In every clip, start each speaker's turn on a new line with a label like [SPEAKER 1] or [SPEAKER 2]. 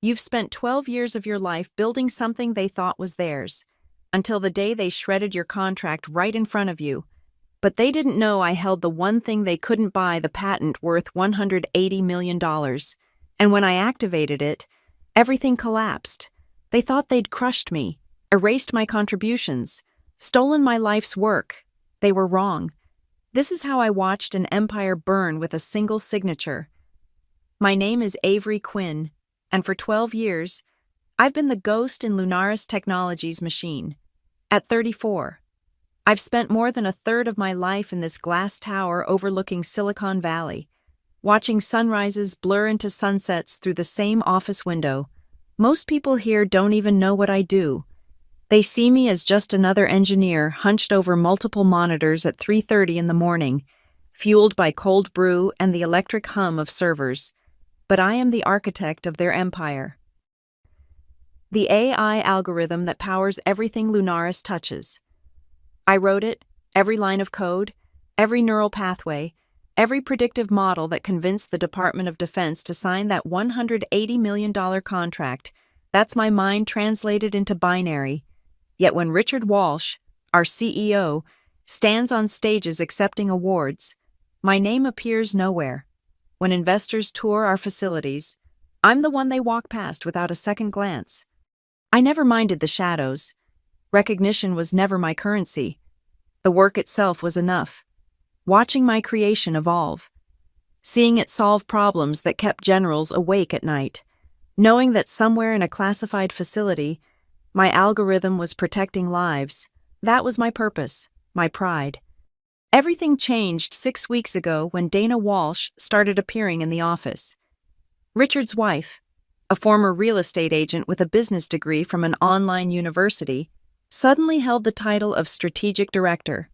[SPEAKER 1] You've spent 12 years of your life building something they thought was theirs, until the day they shredded your contract right in front of you. But they didn't know I held the one thing they couldn't buy, the patent worth $180 million. And when I activated it, everything collapsed. They thought they'd crushed me, erased my contributions, stolen my life's work. They were wrong. This is how I watched an empire burn with a single signature. My name is Avery Quinn, and for 12 years, I've been the ghost in Lunaris Technologies' machine. At 34, I've spent more than a third of my life in this glass tower overlooking Silicon Valley, watching sunrises blur into sunsets through the same office window. Most people here don't even know what I do. They see me as just another engineer hunched over multiple monitors at 3:30 in the morning, fueled by cold brew and the electric hum of servers. But I am the architect of their empire. The AI algorithm that powers everything Lunaris touches. I wrote it, every line of code, every neural pathway, every predictive model that convinced the Department of Defense to sign that $180 million contract. That's my mind translated into binary. Yet when Richard Walsh, our CEO, stands on stages accepting awards, my name appears nowhere. When investors tour our facilities, I'm the one they walk past without a second glance. I never minded the shadows. Recognition was never my currency. The work itself was enough. Watching my creation evolve, seeing it solve problems that kept generals awake at night, knowing that somewhere in a classified facility, my algorithm was protecting lives. That was my purpose, my pride. Everything changed 6 weeks ago when Dana Walsh started appearing in the office. Richard's wife, a former real estate agent with a business degree from an online university, suddenly held the title of strategic director.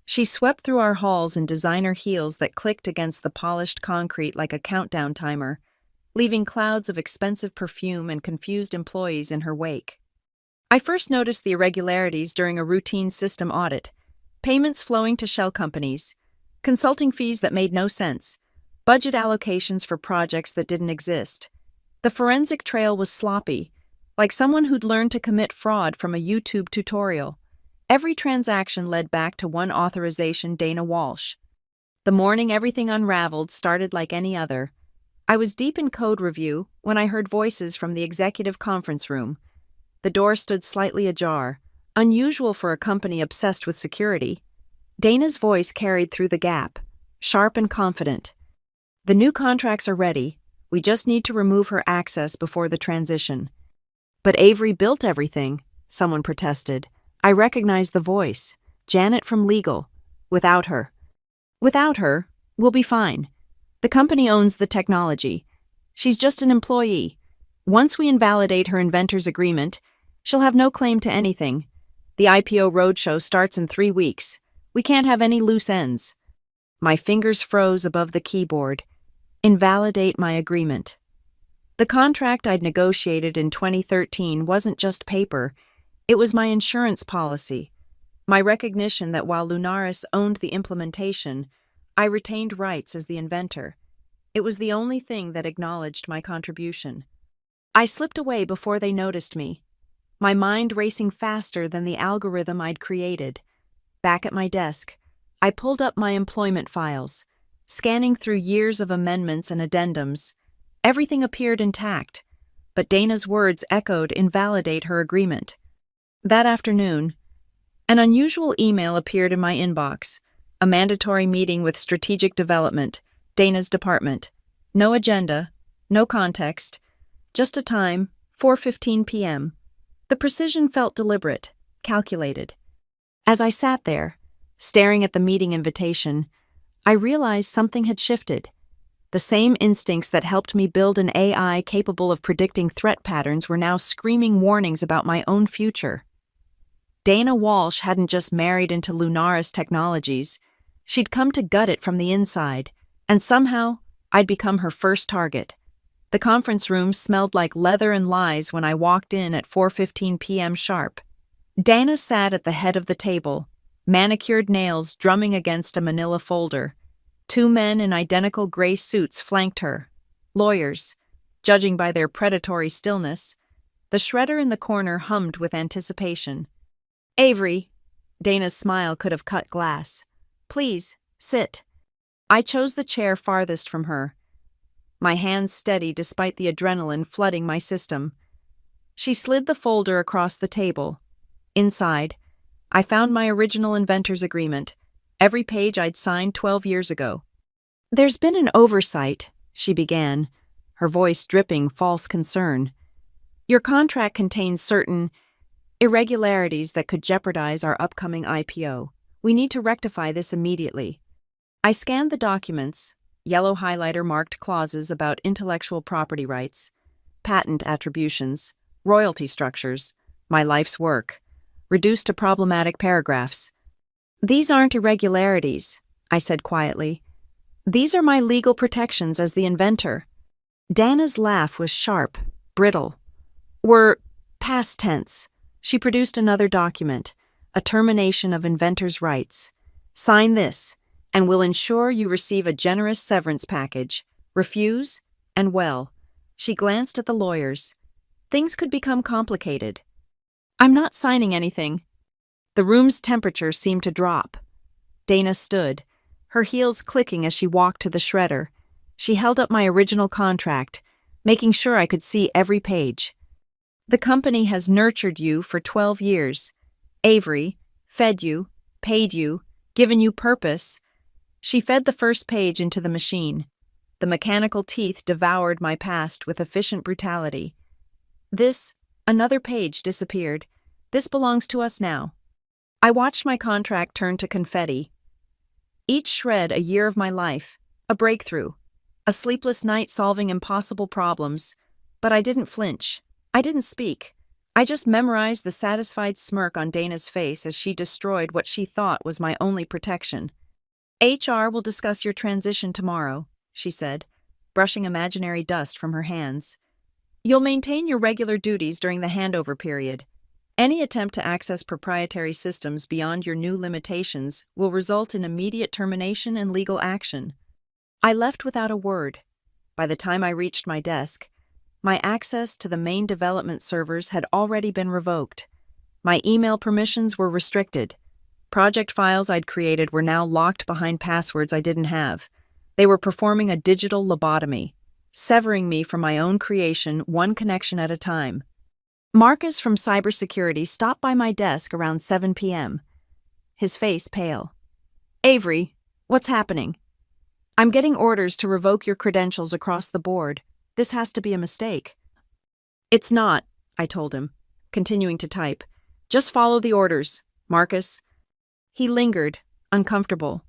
[SPEAKER 1] She swept through our halls in designer heels that clicked against the polished concrete like a countdown timer, leaving clouds of expensive perfume and confused employees in her wake. I first noticed the irregularities during a routine system audit. Payments flowing to shell companies, consulting fees that made no sense, budget allocations for projects that didn't exist. The forensic trail was sloppy, like someone who'd learned to commit fraud from a YouTube tutorial. Every transaction led back to one authorization, Dana Walsh. The morning everything unraveled started like any other. I was deep in code review when I heard voices from the executive conference room. The door stood slightly ajar, unusual for a company obsessed with security. Dana's voice carried through the gap, sharp and confident. The new contracts are ready. We just need to remove her access before the transition. But Avery built everything, someone protested. I recognized the voice. Janet from legal. Without her, we'll be fine. The company owns the technology. She's just an employee. Once we invalidate her inventor's agreement, she'll have no claim to anything. The IPO roadshow starts in 3 weeks. We can't have any loose ends. My fingers froze above the keyboard. Invalidate my agreement. The contract I'd negotiated in 2013 wasn't just paper. It was my insurance policy. My recognition that while Lunaris owned the implementation, I retained rights as the inventor. It was the only thing that acknowledged my contribution. I slipped away before they noticed me, my mind racing faster than the algorithm I'd created. Back at my desk, I pulled up my employment files, scanning through years of amendments and addendums. Everything appeared intact, but Dana's words echoed invalidate her agreement. That afternoon, an unusual email appeared in my inbox, a mandatory meeting with strategic development, Dana's department. No agenda, no context, just a time, 4:15 p.m. The precision felt deliberate, calculated. As I sat there, staring at the meeting invitation, I realized something had shifted. The same instincts that helped me build an AI capable of predicting threat patterns were now screaming warnings about my own future. Dana Walsh hadn't just married into Lunaris Technologies. She'd come to gut it from the inside, and somehow I'd become her first target. The conference room smelled like leather and lies when I walked in at 4:15 p.m. sharp. Dana sat at the head of the table, manicured nails drumming against a manila folder. 2 men in identical gray suits flanked her. Lawyers, judging by their predatory stillness. The shredder in the corner hummed with anticipation. "Avery," Dana's smile could have cut glass. "Please, sit." I chose the chair farthest from her, my hands steady despite the adrenaline flooding my system. She slid the folder across the table. Inside, I found my original inventor's agreement, every page I'd signed 12 years ago. "There's been an oversight," she began, her voice dripping false concern. "Your contract contains certain irregularities that could jeopardize our upcoming IPO. We need to rectify this immediately." I scanned the documents, yellow highlighter marked clauses about intellectual property rights, patent attributions, royalty structures, my life's work, reduced to problematic paragraphs. "These aren't irregularities," I said quietly. "These are my legal protections as the inventor." Dana's laugh was sharp, brittle. "We're past tense." She produced another document, a termination of inventor's rights. "Sign this, and we'll ensure you receive a generous severance package. Refuse, and well." She glanced at the lawyers. "Things could become complicated." "I'm not signing anything." The room's temperature seemed to drop. Dana stood, her heels clicking as she walked to the shredder. She held up my original contract, making sure I could see every page. "The company has nurtured you for 12 years. Avery, fed you, paid you, given you purpose." She fed the first page into the machine. The mechanical teeth devoured my past with efficient brutality. Another page disappeared. "This belongs to us now." I watched my contract turn to confetti. Each shred a year of my life, a breakthrough, a sleepless night solving impossible problems. But I didn't flinch. I didn't speak. I just memorized the satisfied smirk on Dana's face as she destroyed what she thought was my only protection. "HR will discuss your transition tomorrow," she said, brushing imaginary dust from her hands. "You'll maintain your regular duties during the handover period. Any attempt to access proprietary systems beyond your new limitations will result in immediate termination and legal action." I left without a word. By the time I reached my desk, my access to the main development servers had already been revoked. My email permissions were restricted. Project files I'd created were now locked behind passwords I didn't have. They were performing a digital lobotomy, severing me from my own creation one connection at a time. Marcus from cybersecurity stopped by my desk around 7 p.m., his face pale. "Avery, what's happening?" "I'm getting orders to revoke your credentials across the board. This has to be a mistake." "It's not," I told him, continuing to type. "Just follow the orders, Marcus." He lingered, uncomfortable.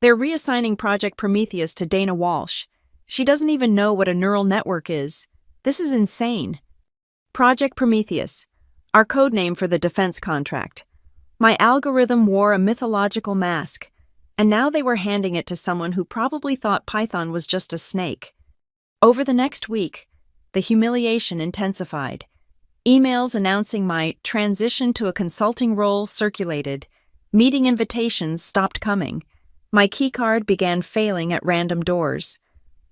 [SPEAKER 1] "They're reassigning Project Prometheus to Dana Walsh. She doesn't even know what a neural network is. This is insane." Project Prometheus, our code name for the defense contract. My algorithm wore a mythological mask, and now they were handing it to someone who probably thought Python was just a snake. Over the next week, the humiliation intensified. Emails announcing my transition to a consulting role circulated. Meeting invitations stopped coming. My keycard began failing at random doors.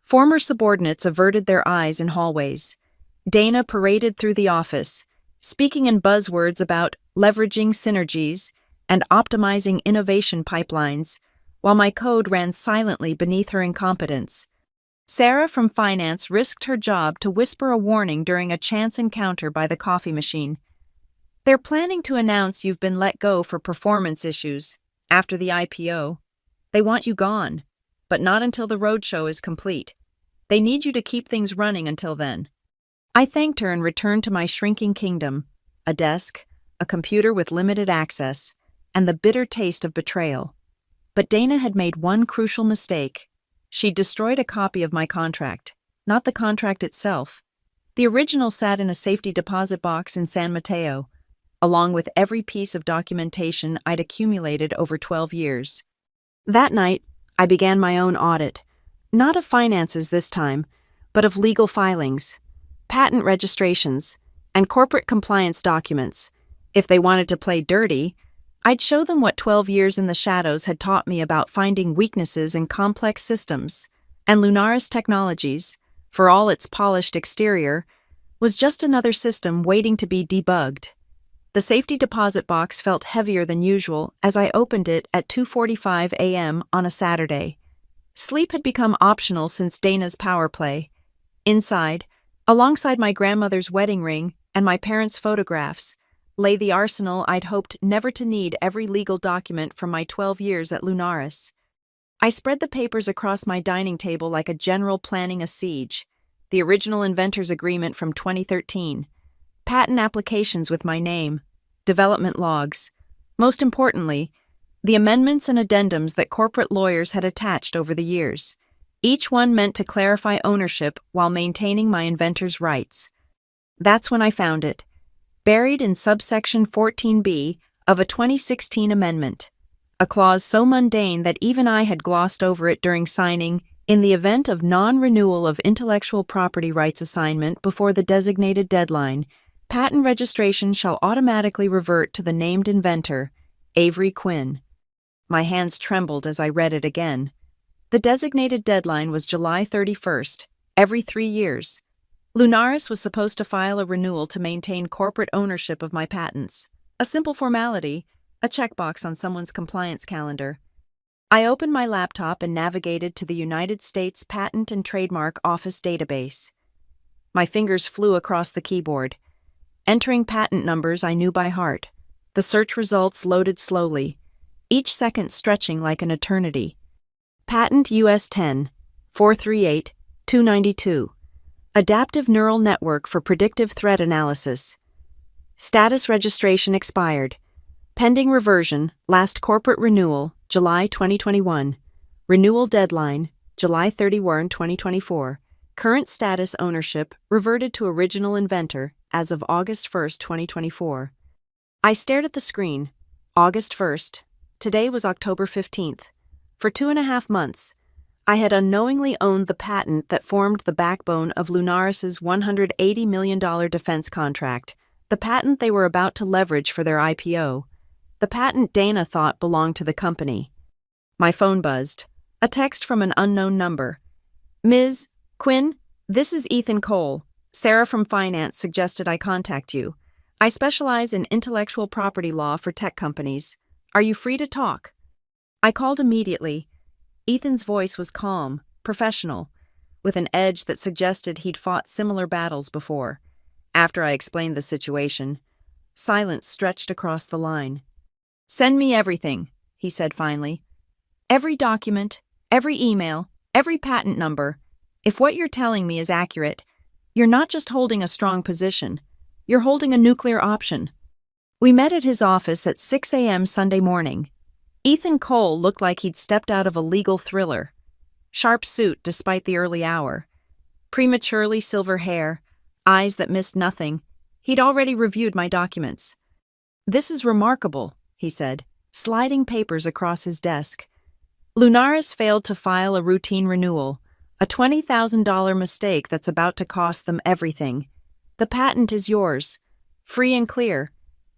[SPEAKER 1] Former subordinates averted their eyes in hallways. Dana paraded through the office, speaking in buzzwords about leveraging synergies and optimizing innovation pipelines, while my code ran silently beneath her incompetence. Sarah from finance risked her job to whisper a warning during a chance encounter by the coffee machine. "They're planning to announce you've been let go for performance issues after the IPO. They want you gone, but not until the roadshow is complete. They need you to keep things running until then." I thanked her and returned to my shrinking kingdom, a desk, a computer with limited access, and the bitter taste of betrayal. But Dana had made one crucial mistake. She'd destroyed a copy of my contract, not the contract itself. The original sat in a safety deposit box in San Mateo, along with every piece of documentation I'd accumulated over 12 years. That night, I began my own audit, not of finances this time, but of legal filings, patent registrations, and corporate compliance documents. If they wanted to play dirty, I'd show them what 12 years in the shadows had taught me about finding weaknesses in complex systems. And Lunaris Technologies, for all its polished exterior, was just another system waiting to be debugged. The safety deposit box felt heavier than usual as I opened it at 2:45 a.m. on a Saturday. Sleep had become optional since Dana's power play. Inside, alongside my grandmother's wedding ring and my parents' photographs, lay the arsenal I'd hoped never to need every legal document from my 12 years at Lunaris. I spread the papers across my dining table like a general planning a siege. The original inventor's agreement from 2013, patent applications with my name, development logs. Most importantly, the amendments and addendums that corporate lawyers had attached over the years, each one meant to clarify ownership while maintaining my inventor's rights. That's when I found it, buried in subsection 14B of a 2016 amendment, a clause so mundane that even I had glossed over it during signing. In the event of non-renewal of intellectual property rights assignment before the designated deadline, patent registration shall automatically revert to the named inventor, Avery Quinn. My hands trembled as I read it again. The designated deadline was July 31st, every 3 years. Lunaris was supposed to file a renewal to maintain corporate ownership of my patents. A simple formality, a checkbox on someone's compliance calendar. I opened my laptop and navigated to the United States Patent and Trademark Office database. My fingers flew across the keyboard, entering patent numbers I knew by heart. The search results loaded slowly, each second stretching like an eternity. Patent US 10, 438, 292. Adaptive Neural Network for Predictive Threat Analysis. Status registration expired. Pending reversion, last corporate renewal, July 2021. Renewal deadline, July 31, 2024. Current status ownership reverted to original inventor as of August 1, 2024. I stared at the screen. August 1st. Today was October 15th. For 2.5 months, I had unknowingly owned the patent that formed the backbone of Lunaris's $180 million defense contract, the patent they were about to leverage for their IPO. The patent Dana thought belonged to the company. My phone buzzed. A text from an unknown number. Ms. Quinn, this is Ethan Cole. Sarah from Finance suggested I contact you. I specialize in intellectual property law for tech companies. Are you free to talk? I called immediately. Ethan's voice was calm, professional, with an edge that suggested he'd fought similar battles before. After I explained the situation, silence stretched across the line. Send me everything, he said finally. Every document, every email, every patent number. If what you're telling me is accurate, you're not just holding a strong position, you're holding a nuclear option. We met at his office at 6 a.m. Sunday morning. Ethan Cole looked like he'd stepped out of a legal thriller. Sharp suit despite the early hour. Prematurely silver hair, eyes that missed nothing. He'd already reviewed my documents. This is remarkable, he said, sliding papers across his desk. Lunaris failed to file a routine renewal, a $20,000 mistake that's about to cost them everything. The patent is yours, free and clear.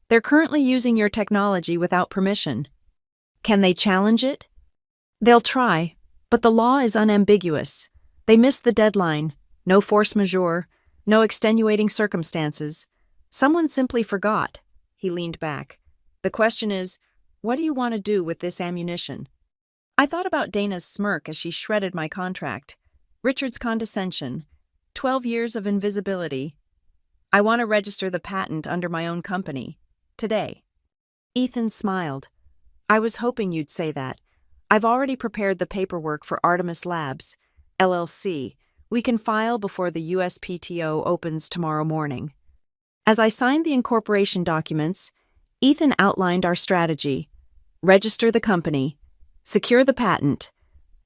[SPEAKER 1] They're currently using your technology without permission. Can they challenge it? They'll try, but the law is unambiguous. They missed the deadline. No force majeure, no extenuating circumstances. Someone simply forgot. He leaned back. The question is, what do you want to do with this ammunition? I thought about Dana's smirk as she shredded my contract. Richard's condescension. 12 years of invisibility. I want to register the patent under my own company. Today. Ethan smiled. I was hoping you'd say that. I've already prepared the paperwork for Artemis Labs, LLC. We can file before the USPTO opens tomorrow morning. As I signed the incorporation documents, Ethan outlined our strategy. Register the company. Secure the patent.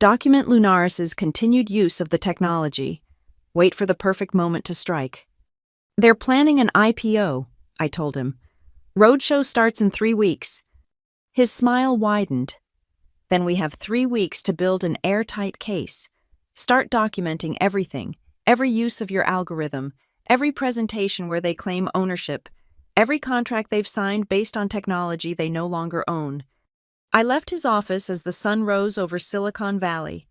[SPEAKER 1] Document Lunaris's continued use of the technology. Wait for the perfect moment to strike. They're planning an IPO, I told him. Roadshow starts in 3 weeks. His smile widened. Then we have 3 weeks to build an airtight case. Start documenting everything, every use of your algorithm, every presentation where they claim ownership, every contract they've signed based on technology they no longer own. I left his office as the sun rose over Silicon Valley,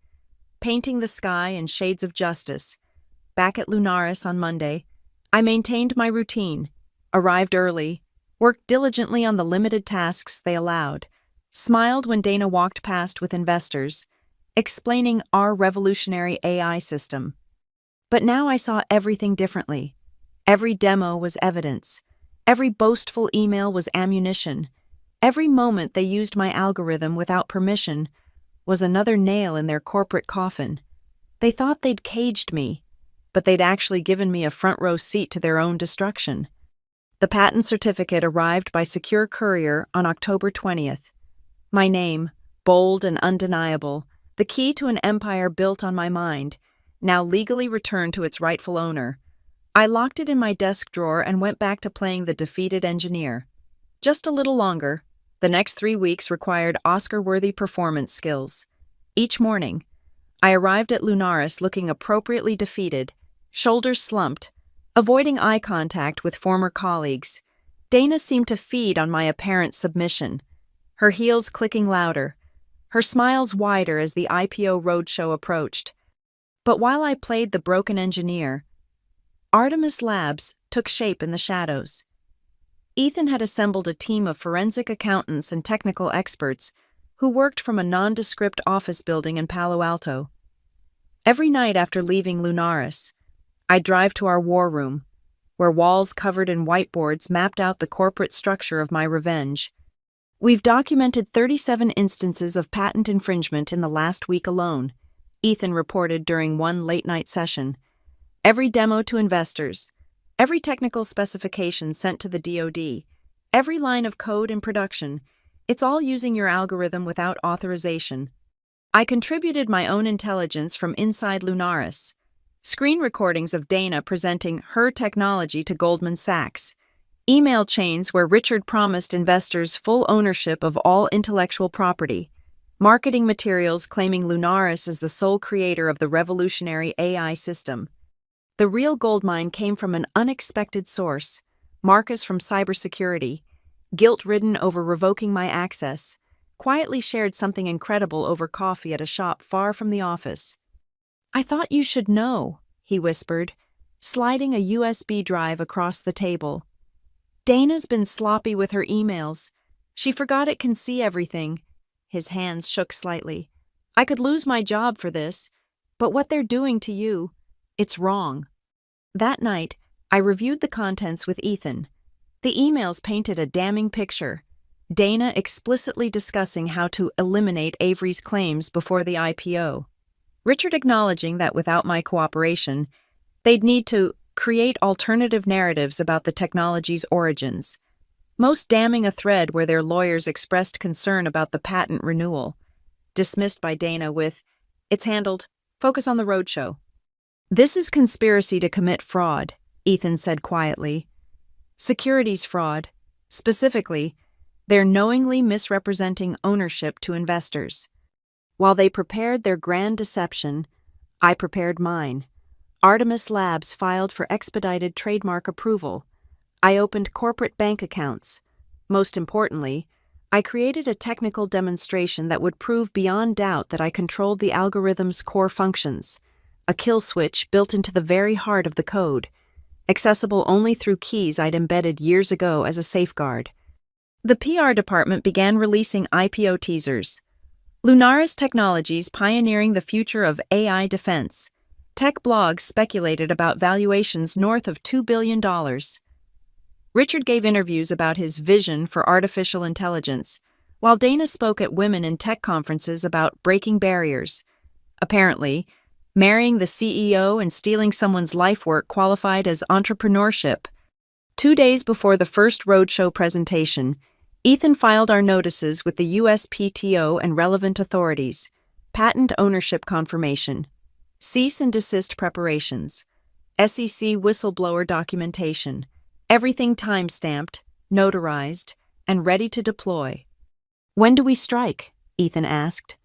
[SPEAKER 1] painting the sky in shades of justice. back at Lunaris on Monday, I maintained my routine, arrived early, worked diligently on the limited tasks they allowed, smiled when Dana walked past with investors, explaining our revolutionary AI system. But now I saw everything differently. Every demo was evidence. Every boastful email was ammunition. Every moment they used my algorithm without permission was another nail in their corporate coffin. They thought they'd caged me, but they'd actually given me a front-row seat to their own destruction. The patent certificate arrived by secure courier on October 20th. My name, bold and undeniable, the key to an empire built on my mind, now legally returned to its rightful owner. I locked it in my desk drawer and went back to playing the defeated engineer. Just a little longer. The next 3 weeks required Oscar-worthy performance skills. Each morning, I arrived at Lunaris looking appropriately defeated, shoulders slumped, avoiding eye contact with former colleagues. Dana seemed to feed on my apparent submission, her heels clicking louder, her smiles wider as the IPO roadshow approached. But while I played the broken engineer, Artemis Labs took shape in the shadows. Ethan had assembled a team of forensic accountants and technical experts who worked from a nondescript office building in Palo Alto. Every night after leaving Lunaris, I'd drive to our war room, where walls covered in whiteboards mapped out the corporate structure of my revenge. We've documented 37 instances of patent infringement in the last week alone, Ethan reported during one late-night session. Every demo to investors, every technical specification sent to the DoD, every line of code in production, it's all using your algorithm without authorization. I contributed my own intelligence from inside Lunaris. Screen recordings of Dana presenting her technology to Goldman Sachs. Email chains where Richard promised investors full ownership of all intellectual property. Marketing materials claiming Lunaris as the sole creator of the revolutionary AI system. The real goldmine came from an unexpected source, Marcus from cybersecurity, guilt-ridden over revoking my access, quietly shared something incredible over coffee at a shop far from the office. "I thought you should know," he whispered, sliding a USB drive across the table. "Dana's been sloppy with her emails. She forgot it can see everything." His hands shook slightly. "I could lose my job for this, but what they're doing to you, it's wrong." That night, I reviewed the contents with Ethan. The emails painted a damning picture. Dana explicitly discussing how to eliminate Avery's claims before the IPO. Richard acknowledging that without my cooperation, they'd need to create alternative narratives about the technology's origins. Most damning a thread where their lawyers expressed concern about the patent renewal. Dismissed by Dana with, "It's handled. Focus on the roadshow." "This is conspiracy to commit fraud," Ethan said quietly. "Securities fraud. Specifically, they're knowingly misrepresenting ownership to investors." While they prepared their grand deception, I prepared mine. Artemis Labs filed for expedited trademark approval. I opened corporate bank accounts. Most importantly, I created a technical demonstration that would prove beyond doubt that I controlled the algorithm's core functions. A kill switch built into the very heart of the code, accessible only through keys I'd embedded years ago as a safeguard. The PR department began releasing IPO teasers. Lunaris Technologies pioneering the future of AI defense. Tech blogs speculated about valuations north of $2 billion. Richard gave interviews about his vision for artificial intelligence, while Dana spoke at women in tech conferences about breaking barriers. Apparently, marrying the CEO and stealing someone's life work qualified as entrepreneurship. 2 days before the first roadshow presentation, Ethan filed our notices with the USPTO and relevant authorities. Patent ownership confirmation. Cease and desist preparations. SEC whistleblower documentation. Everything time-stamped, notarized, and ready to deploy. "When do we strike?" Ethan asked.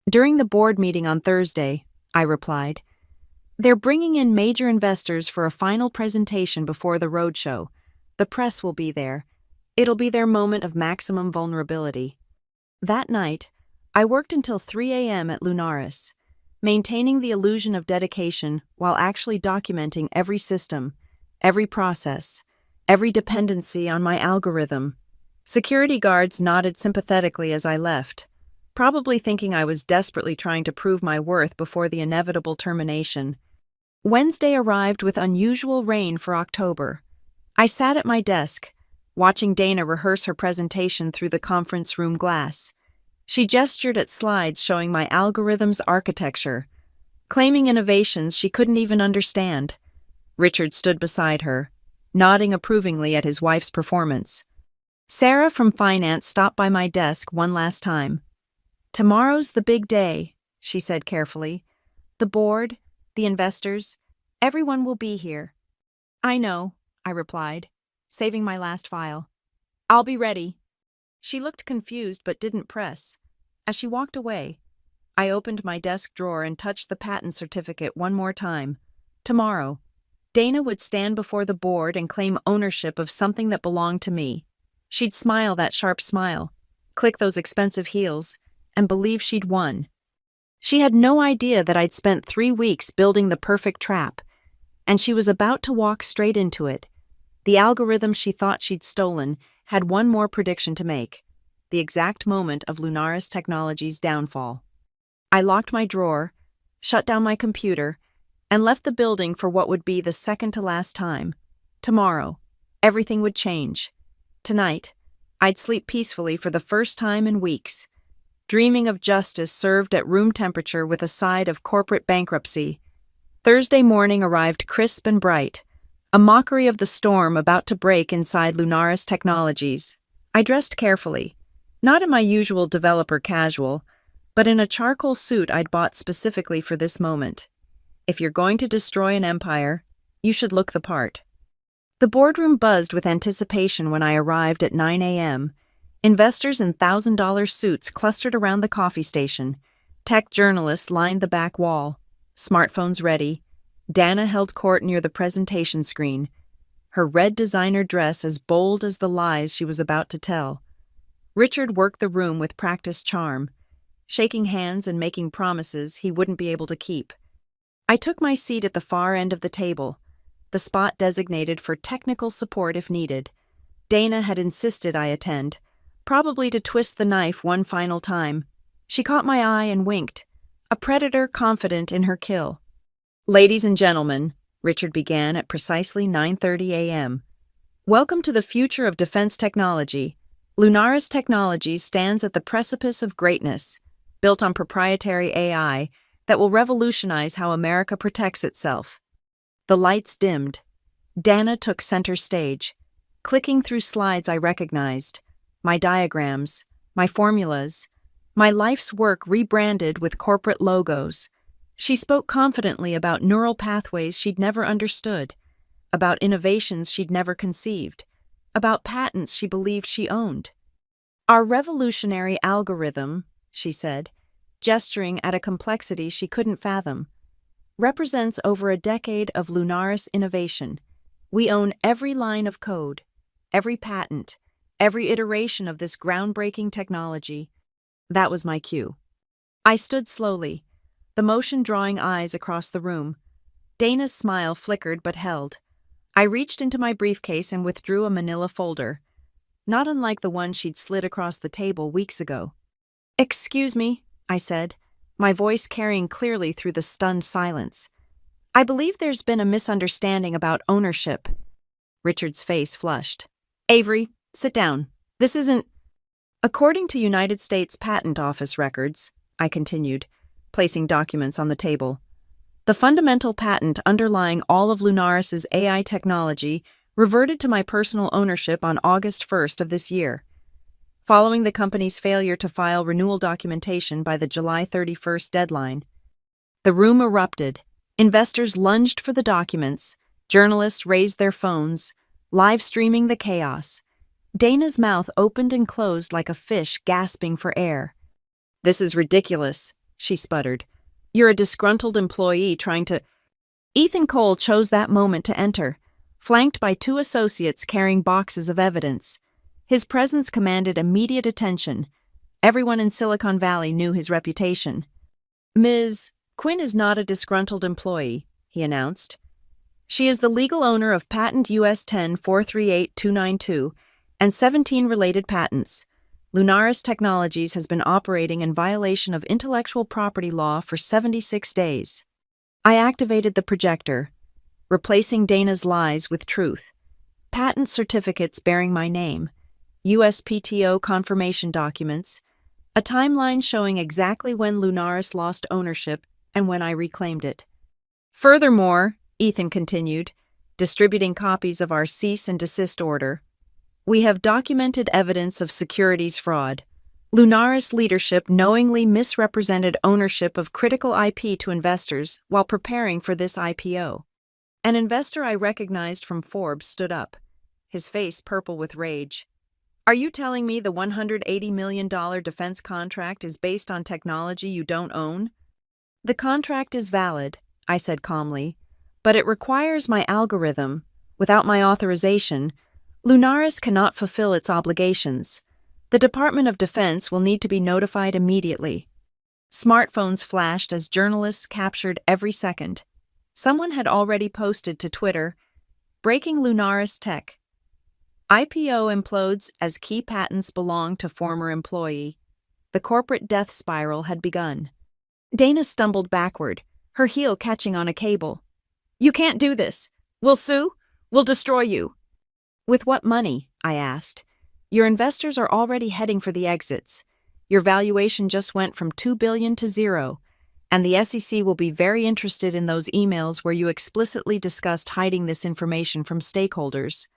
[SPEAKER 1] "During the board meeting on Thursday," I replied. "They're bringing in major investors for a final presentation before the roadshow. The press will be there. It'll be their moment of maximum vulnerability." That night, I worked until 3 a.m. at Lunaris. maintaining the illusion of dedication while actually documenting every system, every process, every dependency on my algorithm. Security guards nodded sympathetically as I left, probably thinking I was desperately trying to prove my worth before the inevitable termination. Wednesday arrived with unusual rain for October. I sat at my desk, watching Dana rehearse her presentation through the conference room glass. She gestured at slides showing my algorithm's architecture, claiming innovations she couldn't even understand. Richard stood beside her, nodding approvingly at his wife's performance. Sarah from finance stopped by my desk one last time. "Tomorrow's the big day," she said carefully. "The board, the investors, everyone will be here." "I know," I replied, saving my last file. "I'll be ready." She looked confused but didn't press. As she walked away, I opened my desk drawer and touched the patent certificate one more time. Tomorrow, Dana would stand before the board and claim ownership of something that belonged to me. She'd smile that sharp smile, click those expensive heels, and believe she'd won. She had no idea that I'd spent 3 weeks building the perfect trap, and she was about to walk straight into it. The algorithm she thought she'd stolen had one more prediction to make: the exact moment of Lunaris Technologies' downfall. I locked my drawer, shut down my computer, and left the building for what would be the second to last time. Tomorrow, everything would change. Tonight, I'd sleep peacefully for the first time in weeks, dreaming of justice served at room temperature with a side of corporate bankruptcy. Thursday morning arrived crisp and bright, a mockery of the storm about to break inside Lunaris Technologies. I dressed carefully, not in my usual developer casual, but in a charcoal suit I'd bought specifically for this moment. If you're going to destroy an empire, you should look the part. The boardroom buzzed with anticipation when I arrived at 9 a.m. Investors in $1,000 suits clustered around the coffee station. Tech journalists lined the back wall, smartphones ready. Dana held court near the presentation screen, her red designer dress as bold as the lies she was about to tell. Richard worked the room with practiced charm, shaking hands and making promises he wouldn't be able to keep. I took my seat at the far end of the table, the spot designated for technical support if needed. Dana had insisted I attend, probably to twist the knife one final time. She caught my eye and winked, a predator confident in her kill. "Ladies and gentlemen," Richard began at precisely 9:30 a.m. "Welcome to the future of defense technology. Lunaris Technologies stands at the precipice of greatness, built on proprietary AI that will revolutionize how America protects itself." The lights dimmed. Dana took center stage, clicking through slides I recognized, my diagrams, my formulas, my life's work rebranded with corporate logos. She spoke confidently about neural pathways she'd never understood, about innovations she'd never conceived, about patents she believed she owned. "Our revolutionary algorithm," she said, gesturing at a complexity she couldn't fathom, "represents over a decade of Lunaris innovation. We own every line of code, every patent, every iteration of this groundbreaking technology." That was my cue. I stood slowly, the motion drawing eyes across the room. Dana's smile flickered but held. I reached into my briefcase and withdrew a manila folder, not unlike the one she'd slid across the table weeks ago. "Excuse me," I said, my voice carrying clearly through the stunned silence. "I believe there's been a misunderstanding about ownership." Richard's face flushed. "Avery, sit down. This isn't—" "According to United States Patent Office records," I continued, placing documents on the table, "the fundamental patent underlying all of Lunaris's AI technology reverted to my personal ownership on August 1st of this year, following the company's failure to file renewal documentation by the July 31st deadline." The room erupted. Investors lunged for the documents. Journalists raised their phones, live streaming the chaos. Dana's mouth opened and closed like a fish gasping for air. "This is ridiculous," she sputtered. "You're a disgruntled employee trying to—" Ethan Cole chose that moment to enter, flanked by 2 associates carrying boxes of evidence. His presence commanded immediate attention. Everyone in Silicon Valley knew his reputation. "Ms. Quinn is not a disgruntled employee, he announced. She is the legal owner of patent US 10-438-292 and 17 related patents. Lunaris Technologies has been operating in violation of intellectual property law for 76 days. I activated the projector, replacing Dana's lies with truth. Patent certificates bearing my name, USPTO confirmation documents, a timeline showing exactly when Lunaris lost ownership and when I reclaimed it. Furthermore, Ethan continued, distributing copies of our cease and desist order, we have documented evidence of securities fraud. Lunaris leadership knowingly misrepresented ownership of critical IP to investors while preparing for this IPO. An investor I recognized from Forbes stood up, his face purple with rage. Are you telling me the $180 million defense contract is based on technology you don't own? The contract is valid, I said calmly, but it requires my algorithm. Without my authorization, Lunaris cannot fulfill its obligations. The Department of Defense will need to be notified immediately. Smartphones flashed as journalists captured every second. Someone had already posted to Twitter, "Breaking Lunaris Tech. IPO implodes as key patents belong to former employee." The corporate death spiral had begun. Dana stumbled backward, her heel catching on a cable. "You can't do this. We'll sue. We'll destroy you." With what money? I asked. Your investors are already heading for the exits. Your valuation just went from $2 billion to $0, and the SEC will be very interested in those emails where you explicitly discussed hiding this information from stakeholders.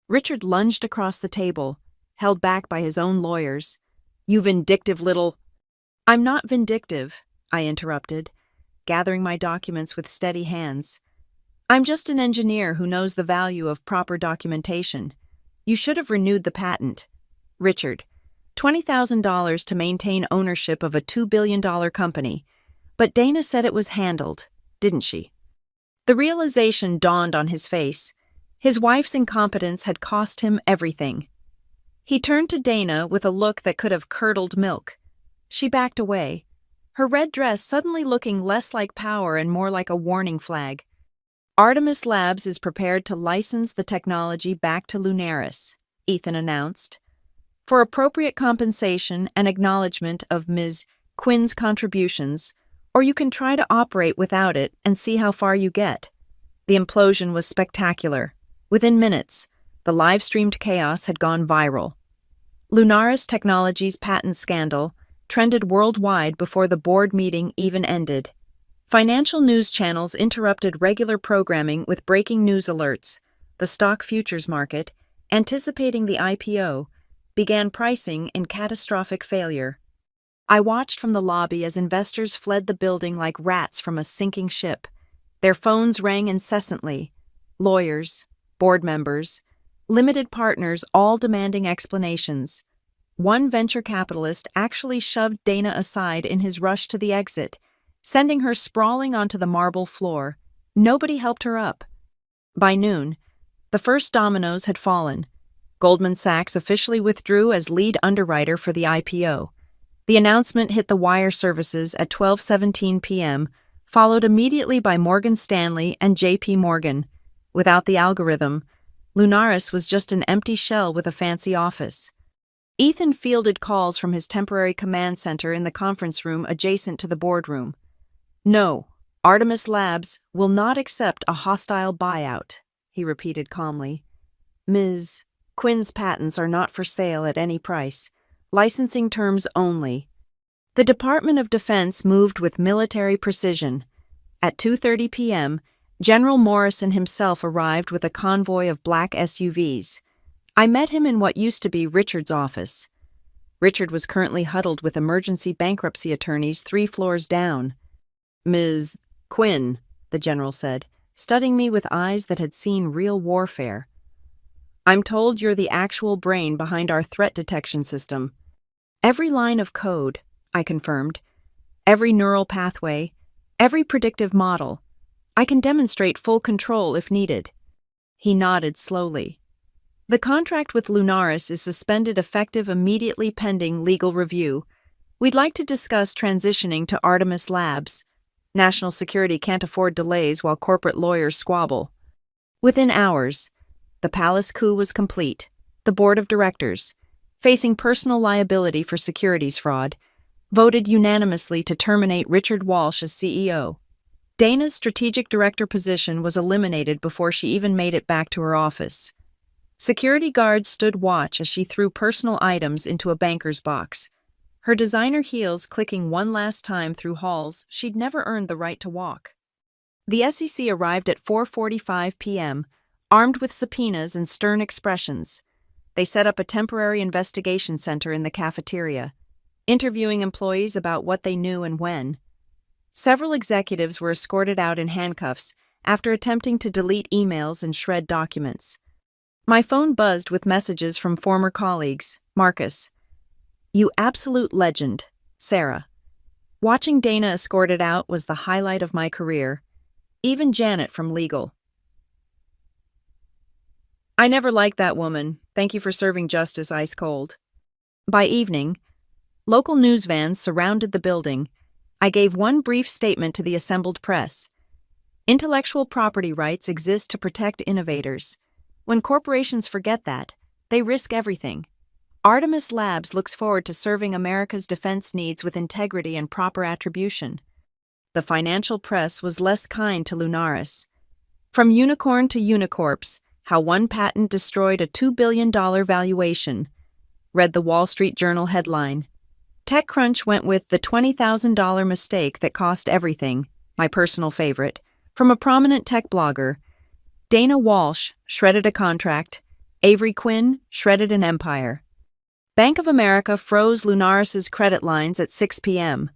[SPEAKER 1] Richard lunged across the table, held back by his own lawyers. "You vindictive little—" "I'm not vindictive," I interrupted, gathering my documents with steady hands. "I'm just an engineer who knows the value of proper documentation. You should have renewed the patent." Richard, $20,000 to maintain ownership of a $2 billion company. But Dana said it was handled, didn't she? The realization dawned on his face. His wife's incompetence had cost him everything. He turned to Dana with a look that could have curdled milk. She backed away, her red dress suddenly looking less like power and more like a warning flag. Artemis Labs is prepared to license the technology back to Lunaris, Ethan announced, for appropriate compensation and acknowledgement of Ms. Quinn's contributions, or you can try to operate without it and see how far you get. The implosion was spectacular. Within minutes, the live-streamed chaos had gone viral. Lunaris Technologies' patent scandal trended worldwide before the board meeting even ended. Financial news channels interrupted regular programming with breaking news alerts. The stock futures market, anticipating the IPO, began pricing in catastrophic failure. I watched from the lobby as investors fled the building like rats from a sinking ship. Their phones rang incessantly. Lawyers, board members, limited partners all demanding explanations. One venture capitalist actually shoved Dana aside in his rush to the exit, sending her sprawling onto the marble floor. Nobody helped her up. By noon, the first dominoes had fallen. Goldman Sachs officially withdrew as lead underwriter for the IPO. The announcement hit the wire services at 12:17 p.m., followed immediately by Morgan Stanley and J.P. Morgan. Without the algorithm, Lunaris was just an empty shell with a fancy office. Ethan fielded calls from his temporary command center in the conference room adjacent to the boardroom. "No, Artemis Labs will not accept a hostile buyout," he repeated calmly. "Ms. Quinn's patents are not for sale at any price. Licensing terms only." The Department of Defense moved with military precision. At 2:30 p.m., General Morrison himself arrived with a convoy of black SUVs. I met him in what used to be Richard's office. Richard was currently huddled with emergency bankruptcy attorneys 3 floors down. "Ms. Quinn," the general said, studying me with eyes that had seen real warfare. "I'm told you're the actual brain behind our threat detection system." "Every line of code," I confirmed. "Every neural pathway, every predictive model. I can demonstrate full control if needed." He nodded slowly. "The contract with Lunaris is suspended effective immediately pending legal review. We'd like to discuss transitioning to Artemis Labs." National security can't afford delays while corporate lawyers squabble. Within hours, the palace coup was complete. The board of directors, facing personal liability for securities fraud, voted unanimously to terminate Richard Walsh as CEO. Dana's strategic director position was eliminated before she even made it back to her office. Security guards stood watch as she threw personal items into a banker's box, her designer heels clicking one last time through halls she'd never earned the right to walk. The SEC arrived at 4:45 p.m., armed with subpoenas and stern expressions. They set up a temporary investigation center in the cafeteria, interviewing employees about what they knew and when. Several executives were escorted out in handcuffs after attempting to delete emails and shred documents. My phone buzzed with messages from former colleagues. Marcus, "You absolute legend, Sarah." Watching Dana escorted out was the highlight of my career. Even Janet from legal. "I never liked that woman. Thank you for serving justice ice cold." By evening, local news vans surrounded the building. I gave one brief statement to the assembled press. Intellectual property rights exist to protect innovators. When corporations forget that, they risk everything. Artemis Labs looks forward to serving America's defense needs with integrity and proper attribution. The financial press was less kind to Lunaris. From unicorn to unicorps, how one patent destroyed a $2 billion valuation, read the Wall Street Journal headline. TechCrunch went with the $20,000 mistake that cost everything, my personal favorite, from a prominent tech blogger. Dana Walsh shredded a contract. Avery Quinn shredded an empire. Bank of America froze Lunaris's credit lines at 6 p.m.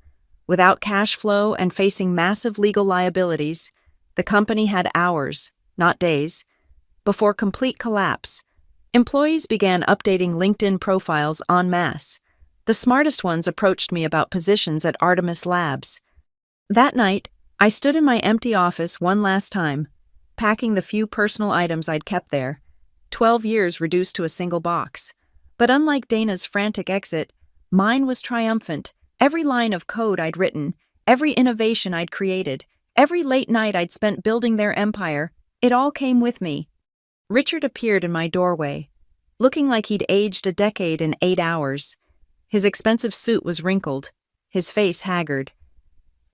[SPEAKER 1] Without cash flow and facing massive legal liabilities, the company had hours, not days, before complete collapse. Employees began updating LinkedIn profiles en masse. The smartest ones approached me about positions at Artemis Labs. That night, I stood in my empty office one last time, packing the few personal items I'd kept there, 12 years reduced to a single box. But unlike Dana's frantic exit, mine was triumphant. Every line of code I'd written, every innovation I'd created, every late night I'd spent building their empire, it all came with me. Richard appeared in my doorway, looking like he'd aged a decade in 8 hours. His expensive suit was wrinkled, his face haggard.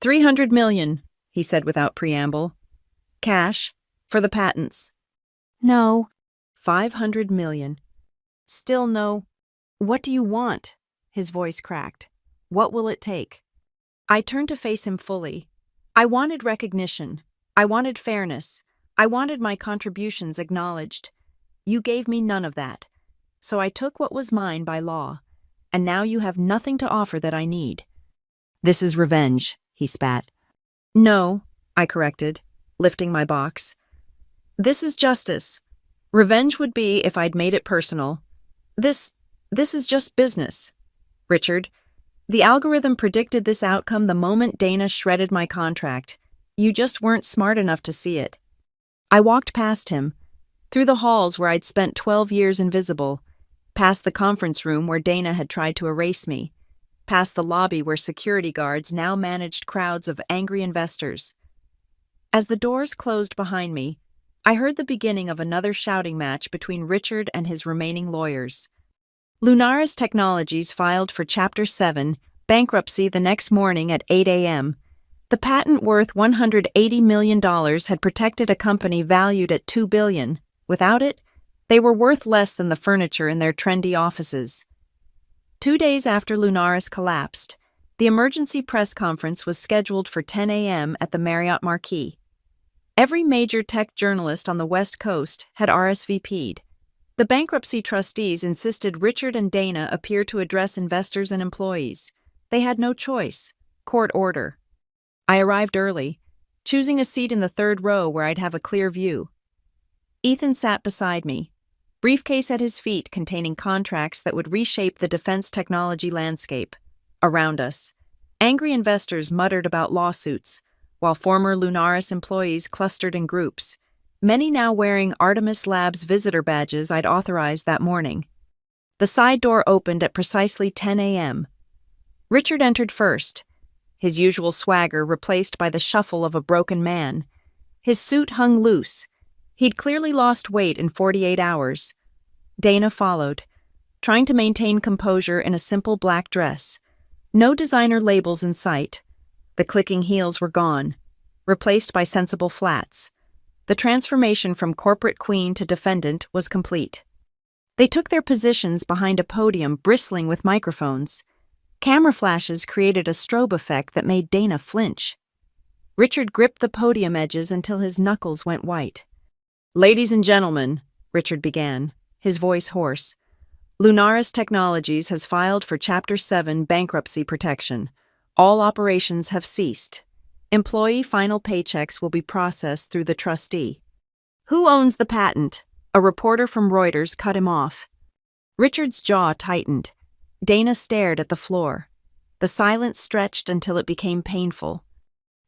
[SPEAKER 1] $300 million, he said without preamble. Cash, for the patents. No. $500 million. Still no. What do you want? His voice cracked. What will it take? I turned to face him fully. I wanted recognition. I wanted fairness. I wanted my contributions acknowledged. You gave me none of that. So I took what was mine by law. And now you have nothing to offer that I need. This is revenge, he spat. No, I corrected, lifting my box. This is justice. Revenge would be if I'd made it personal. This is just business. Richard, the algorithm predicted this outcome the moment Dana shredded my contract. You just weren't smart enough to see it. I walked past him, through the halls where I'd spent 12 years invisible, past the conference room where Dana had tried to erase me, past the lobby where security guards now managed crowds of angry investors. As the doors closed behind me, I heard the beginning of another shouting match between Richard and his remaining lawyers. Lunaris Technologies filed for Chapter 7 bankruptcy the next morning at 8 a.m. The patent worth $180 million had protected a company valued at $2 billion. Without it, they were worth less than the furniture in their trendy offices. 2 days after Lunaris collapsed, the emergency press conference was scheduled for 10 a.m. at the Marriott Marquis. Every major tech journalist on the West Coast had RSVP'd. The bankruptcy trustees insisted Richard and Dana appear to address investors and employees. They had no choice. Court order. I arrived early, choosing a seat in the third row where I'd have a clear view. Ethan sat beside me, briefcase at his feet containing contracts that would reshape the defense technology landscape. Around us, angry investors muttered about lawsuits, while former Lunaris employees clustered in groups, many now wearing Artemis Labs visitor badges I'd authorized that morning. The side door opened at precisely 10 a.m. Richard entered first, his usual swagger replaced by the shuffle of a broken man. His suit hung loose. He'd clearly lost weight in 48 hours. Dana followed, trying to maintain composure in a simple black dress. No designer labels in sight. The clicking heels were gone, replaced by sensible flats. The transformation from corporate queen to defendant was complete. They took their positions behind a podium bristling with microphones. Camera flashes created a strobe effect that made Dana flinch. Richard gripped the podium edges until his knuckles went white. "Ladies and gentlemen," Richard began, his voice hoarse, "Lunaris Technologies has filed for Chapter 7 bankruptcy protection. All operations have ceased. Employee final paychecks will be processed through the trustee." "Who owns the patent?" A reporter from Reuters cut him off. Richard's jaw tightened. Dana stared at the floor. The silence stretched until it became painful.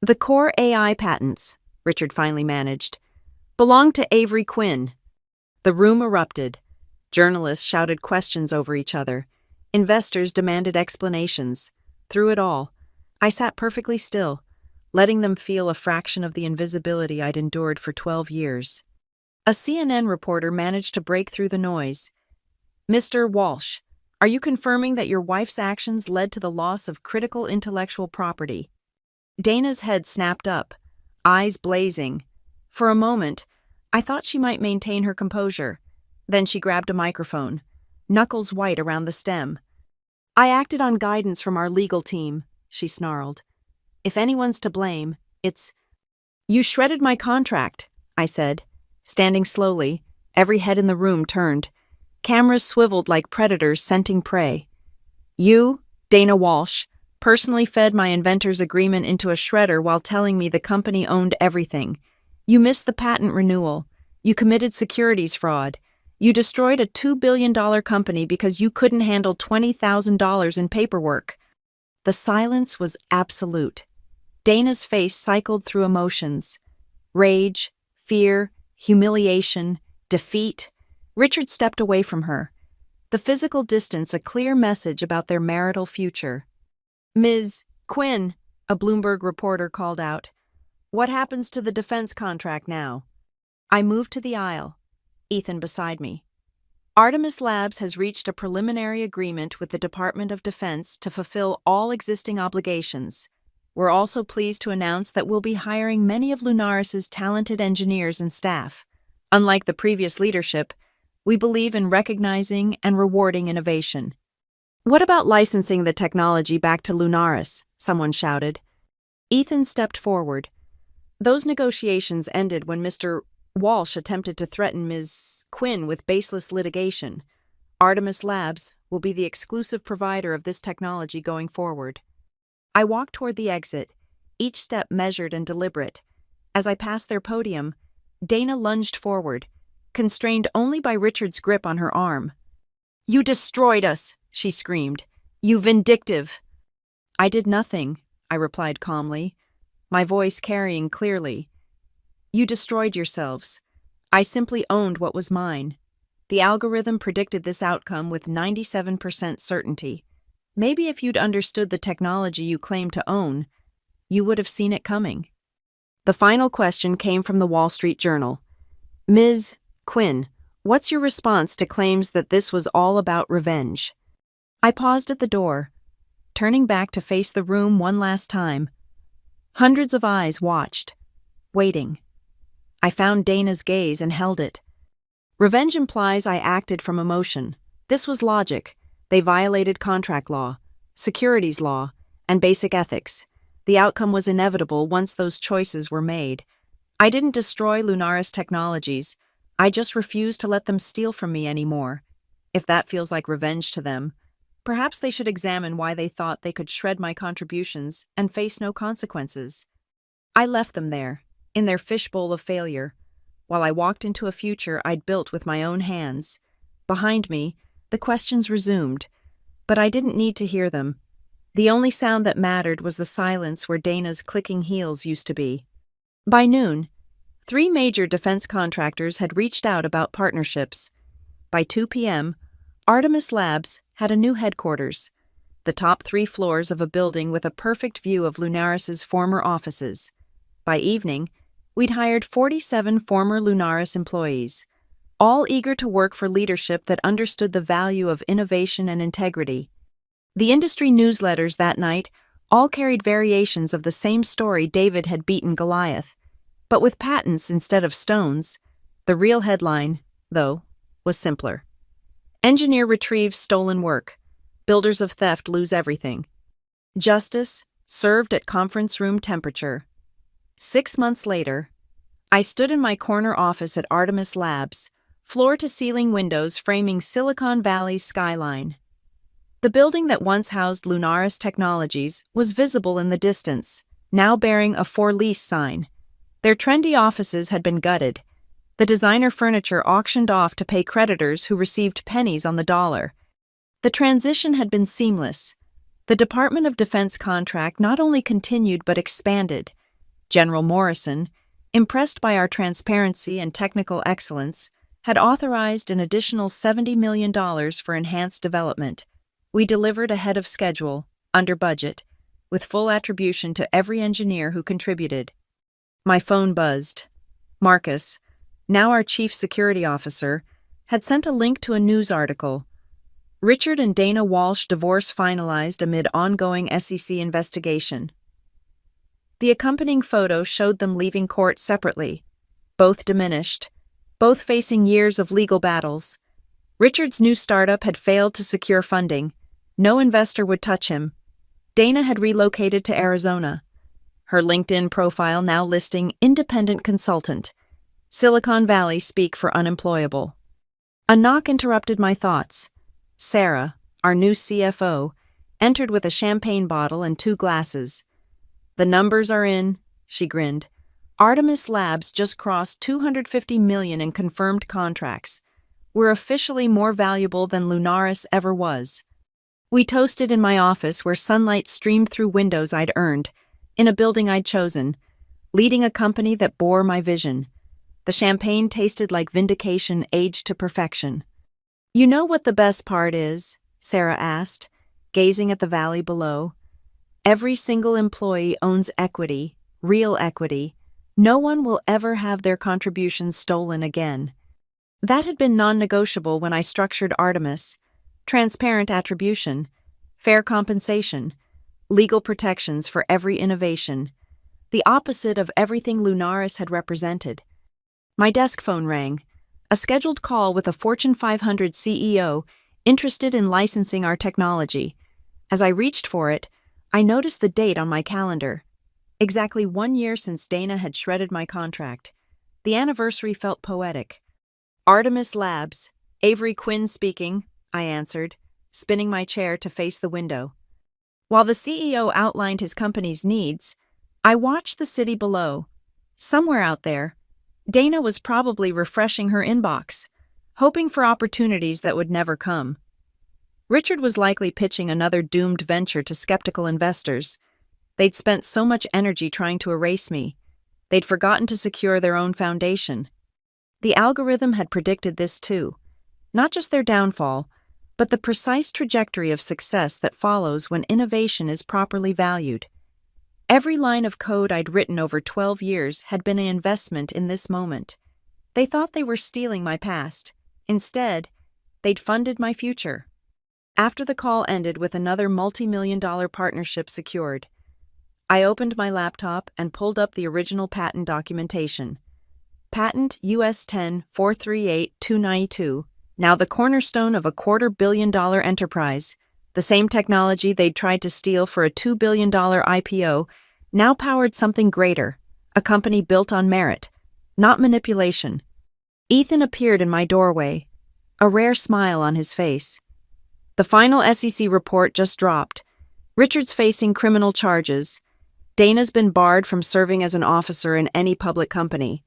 [SPEAKER 1] "The core AI patents," Richard finally managed, "belong to Avery Quinn." The room erupted. Journalists shouted questions over each other. Investors demanded explanations. Through it all, I sat perfectly still, letting them feel a fraction of the invisibility I'd endured for 12 years. A CNN reporter managed to break through the noise. "Mr. Walsh, are you confirming that your wife's actions led to the loss of critical intellectual property?" Dana's head snapped up, eyes blazing. For a moment, I thought she might maintain her composure. Then she grabbed a microphone, knuckles white around the stem. "I acted on guidance from our legal team," she snarled. "If anyone's to blame, it's—" "You shredded my contract," I said, standing slowly, every head in the room turned. Cameras swiveled like predators scenting prey. "You, Dana Walsh, personally fed my inventor's agreement into a shredder while telling me the company owned everything. You missed the patent renewal. You committed securities fraud. You destroyed a $2 billion company because you couldn't handle $20,000 in paperwork." The silence was absolute. Dana's face cycled through emotions. Rage, fear, humiliation, defeat. Richard stepped away from her. The physical distance a clear message about their marital future. "Ms. Quinn," a Bloomberg reporter called out, "what happens to the defense contract now?" I moved to the aisle, Ethan beside me. "Artemis Labs has reached a preliminary agreement with the Department of Defense to fulfill all existing obligations. We're also pleased to announce that we'll be hiring many of Lunaris's talented engineers and staff. Unlike the previous leadership, we believe in recognizing and rewarding innovation." "What about licensing the technology back to Lunaris?" someone shouted. Ethan stepped forward. "Those negotiations ended when Mr. Walsh attempted to threaten Ms. Quinn with baseless litigation. Artemis Labs will be the exclusive provider of this technology going forward." I walked toward the exit, each step measured and deliberate. As I passed their podium, Dana lunged forward, constrained only by Richard's grip on her arm. "You destroyed us!" she screamed. "You vindictive!" "I did nothing," I replied calmly, my voice carrying clearly. "You destroyed yourselves. I simply owned what was mine. The algorithm predicted this outcome with 97% certainty. Maybe if you'd understood the technology you claim to own, you would have seen it coming." The final question came from the Wall Street Journal. "Ms. Quinn, what's your response to claims that this was all about revenge?" I paused at the door, turning back to face the room one last time. Hundreds of eyes watched, waiting. I found Dana's gaze and held it. "Revenge implies I acted from emotion. This was logic. They violated contract law, securities law, and basic ethics. The outcome was inevitable once those choices were made. I didn't destroy Lunaris Technologies. I just refused to let them steal from me anymore. If that feels like revenge to them, perhaps they should examine why they thought they could shred my contributions and face no consequences." I left them there, in their fishbowl of failure, while I walked into a future I'd built with my own hands. Behind me, the questions resumed, but I didn't need to hear them. The only sound that mattered was the silence where Dana's clicking heels used to be. By noon, 3 major defense contractors had reached out about partnerships. By 2 p.m., Artemis Labs had a new headquarters. the top 3 floors of a building with a perfect view of Lunaris's former offices. By evening, we'd hired 47 former Lunaris employees, all eager to work for leadership that understood the value of innovation and integrity. The industry newsletters that night all carried variations of the same story: David had beaten Goliath, but with patents instead of stones. The real headline, though, was simpler. Engineer retrieves stolen work. Builders of theft lose everything. Justice served at conference room temperature. 6 months later, I stood in my corner office at Artemis Labs, floor-to-ceiling windows framing Silicon Valley's skyline. The building that once housed Lunaris Technologies was visible in the distance, now bearing a for lease sign. Their trendy offices had been gutted, the designer furniture auctioned off to pay creditors who received pennies on the dollar. The transition had been seamless. The Department of Defense contract not only continued but expanded. General Morrison, impressed by our transparency and technical excellence, had authorized an additional $70 million for enhanced development. We delivered ahead of schedule, under budget, with full attribution to every engineer who contributed. My phone buzzed. Marcus, now our chief security officer, had sent a link to a news article. Richard and Dana Walsh divorce finalized amid ongoing SEC investigation. The accompanying photo showed them leaving court separately, both diminished, both facing years of legal battles. Richard's new startup had failed to secure funding. No investor would touch him. Dana had relocated to Arizona, her LinkedIn profile now listing independent consultant. Silicon Valley speak for unemployable. A knock interrupted my thoughts. Sarah, our new CFO, entered with a champagne bottle and 2 glasses. "The numbers are in," she grinned. "Artemis Labs just crossed $250 million in confirmed contracts. We're officially more valuable than Lunaris ever was." We toasted in my office where sunlight streamed through windows I'd earned, in a building I'd chosen, leading a company that bore my vision. The champagne tasted like vindication aged to perfection. "You know what the best part is?" Sarah asked, gazing at the valley below. "Every single employee owns equity, real equity. No one will ever have their contributions stolen again." That had been non-negotiable when I structured Artemis. Transparent attribution, fair compensation, legal protections for every innovation. The opposite of everything Lunaris had represented. My desk phone rang. A scheduled call with a Fortune 500 CEO interested in licensing our technology. As I reached for it, I noticed the date on my calendar. Exactly 1 year since Dana had shredded my contract. The anniversary felt poetic. "Artemis Labs, Avery Quinn speaking," I answered, spinning my chair to face the window. While the CEO outlined his company's needs, I watched the city below. Somewhere out there, Dana was probably refreshing her inbox, hoping for opportunities that would never come. Richard was likely pitching another doomed venture to skeptical investors. They'd spent so much energy trying to erase me. They'd forgotten to secure their own foundation. The algorithm had predicted this too. Not just their downfall, but the precise trajectory of success that follows when innovation is properly valued. Every line of code I'd written over 12 years had been an investment in this moment. They thought they were stealing my past. Instead, they'd funded my future. After the call ended with another multi-million-dollar partnership secured, I opened my laptop and pulled up the original patent documentation. Patent US 10-438-292, now the cornerstone of a $250 million enterprise. The same technology they'd tried to steal for a $2 billion IPO now powered something greater, a company built on merit, not manipulation. Ethan appeared in my doorway, a rare smile on his face. "The final SEC report just dropped. Richard's facing criminal charges. Dana's been barred from serving as an officer in any public company.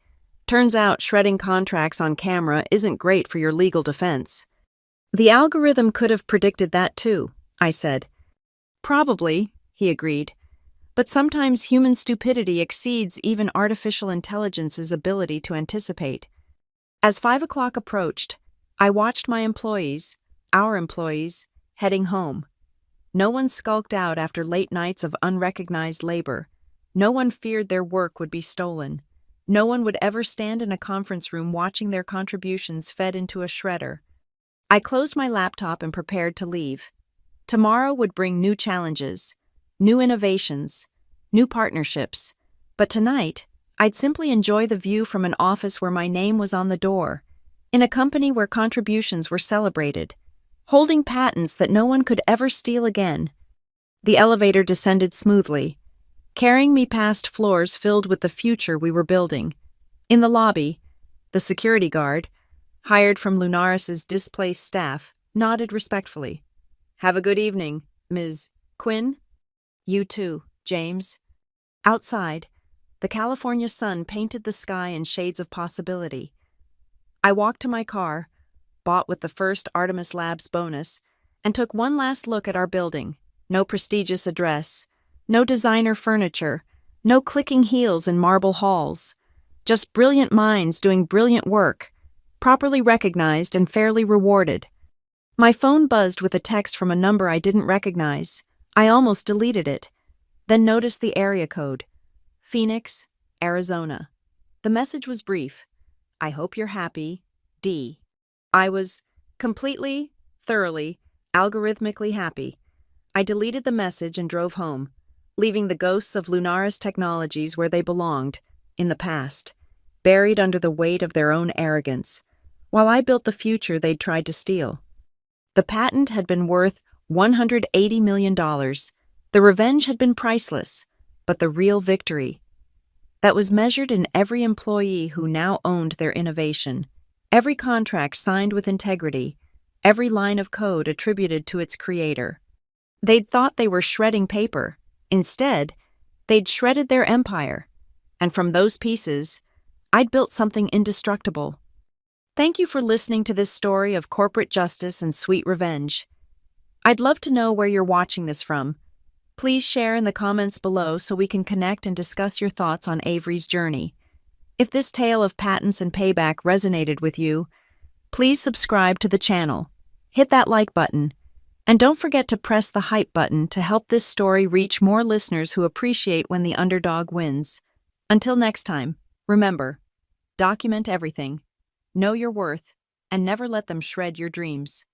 [SPEAKER 1] Turns out shredding contracts on camera isn't great for your legal defense." "The algorithm could have predicted that too," I said. "Probably," he agreed. "But sometimes human stupidity exceeds even artificial intelligence's ability to anticipate." As 5 o'clock approached, I watched my employees, our employees, heading home. No one skulked out after late nights of unrecognized labor. No one feared their work would be stolen. No one would ever stand in a conference room watching their contributions fed into a shredder. I closed my laptop and prepared to leave. Tomorrow would bring new challenges, new innovations, new partnerships. But tonight, I'd simply enjoy the view from an office where my name was on the door, in a company where contributions were celebrated, holding patents that no one could ever steal again. The elevator descended smoothly, carrying me past floors filled with the future we were building. In the lobby, the security guard, hired from Lunaris's displaced staff, nodded respectfully. "Have a good evening, Ms. Quinn." "You too, James." Outside, the California sun painted the sky in shades of possibility. I walked to my car, bought with the first Artemis Labs bonus, and took one last look at our building. No prestigious address, no designer furniture, no clicking heels in marble halls. Just brilliant minds doing brilliant work, properly recognized and fairly rewarded. My phone buzzed with a text from a number I didn't recognize. I almost deleted it, then noticed the area code. Phoenix, Arizona. The message was brief. "I hope you're happy, D." I was completely, thoroughly, algorithmically happy. I deleted the message and drove home, leaving the ghosts of Lunaris Technologies where they belonged, in the past, buried under the weight of their own arrogance, while I built the future they'd tried to steal. The patent had been worth $180 million. The revenge had been priceless, but the real victory, that was measured in every employee who now owned their innovation, every contract signed with integrity, every line of code attributed to its creator. They'd thought they were shredding paper. Instead, they'd shredded their empire. And from those pieces, I'd built something indestructible. Thank you for listening to this story of corporate justice and sweet revenge. I'd love to know where you're watching this from. Please share in the comments below so we can connect and discuss your thoughts on Avery's journey. If this tale of patents and payback resonated with you, please subscribe to the channel, hit that like button, and don't forget to press the hype button to help this story reach more listeners who appreciate when the underdog wins. Until next time, remember, document everything, know your worth, and never let them shred your dreams.